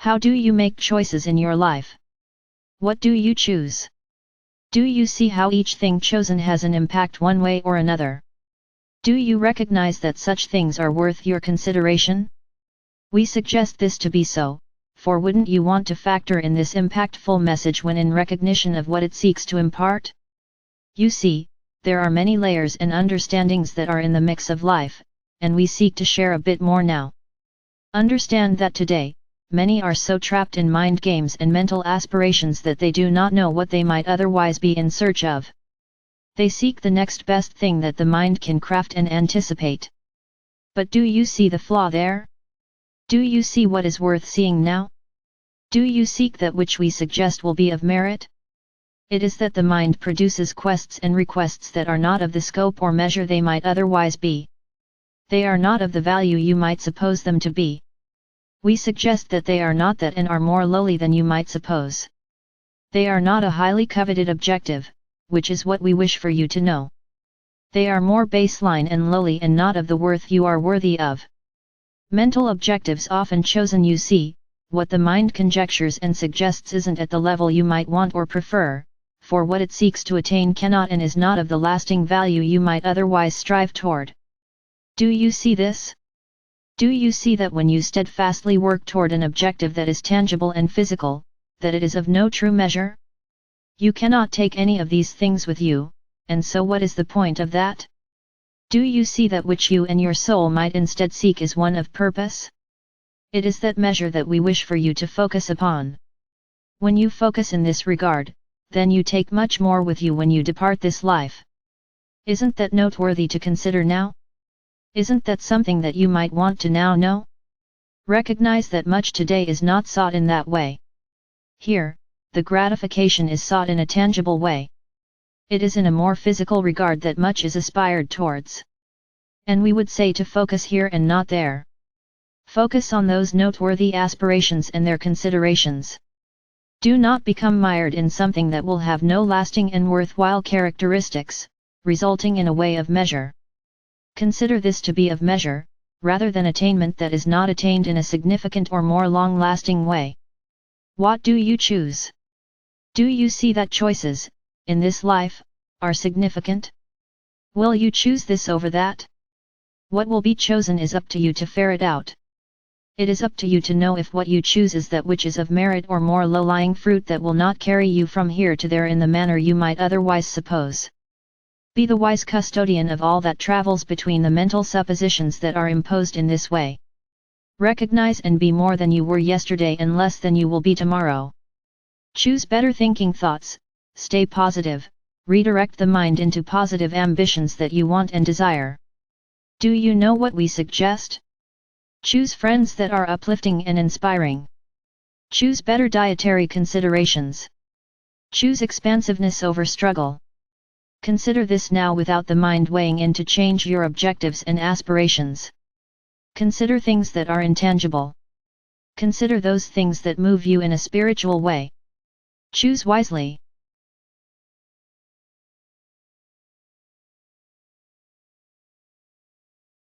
How do you make choices in your life? What do you choose? Do you see how each thing chosen has an impact one way or another? Do you recognize that such things are worth your consideration? We suggest this to be so, for wouldn't you want to factor in this impactful message when in recognition of what it seeks to impart? You see, there are many layers and understandings that are in the mix of life, and we seek to share a bit more now. Understand that today, many are so trapped in mind games and mental aspirations that they do not know what they might otherwise be in search of. They seek the next best thing that the mind can craft and anticipate. But do you see the flaw there? Do you see what is worth seeing now? Do you seek that which we suggest will be of merit? It is that the mind produces quests and requests that are not of the scope or measure they might otherwise be. They are not of the value you might suppose them to be. We suggest that they are not that and are more lowly than you might suppose. They are not a highly coveted objective, which is what we wish for you to know. They are more baseline and lowly and not of the worth you are worthy of. Mental objectives often chosen, you see, what the mind conjectures and suggests isn't at the level you might want or prefer, for what it seeks to attain cannot and is not of the lasting value you might otherwise strive toward. Do you see this? Do you see that when you steadfastly work toward an objective that is tangible and physical, that it is of no true measure? You cannot take any of these things with you, and so what is the point of that? Do you see that which you and your soul might instead seek is one of purpose? It is that measure that we wish for you to focus upon. When you focus in this regard, then you take much more with you when you depart this life. Isn't that noteworthy to consider now? Isn't that something that you might want to now know? Recognize that much today is not sought in that way. Here, the gratification is sought in a tangible way. It is in a more physical regard that much is aspired towards. And we would say to focus here and not there. Focus on those noteworthy aspirations and their considerations. Do not become mired in something that will have no lasting and worthwhile characteristics, resulting in a way of measure. Consider this to be of measure, rather than attainment that is not attained in a significant or more long-lasting way. What do you choose? Do you see that choices, in this life, are significant? Will you choose this over that? What will be chosen is up to you to ferret out. It is up to you to know if what you choose is that which is of merit or more low-lying fruit that will not carry you from here to there in the manner you might otherwise suppose. Be the wise custodian of all that travels between the mental suppositions that are imposed in this way. Recognize and be more than you were yesterday and less than you will be tomorrow. Choose better thinking thoughts, stay positive, redirect the mind into positive ambitions that you want and desire. Do you know what we suggest? Choose friends that are uplifting and inspiring. Choose better dietary considerations. Choose expansiveness over struggle. Consider this now without the mind weighing in to change your objectives and aspirations. Consider things that are intangible. Consider those things that move you in a spiritual way. Choose wisely.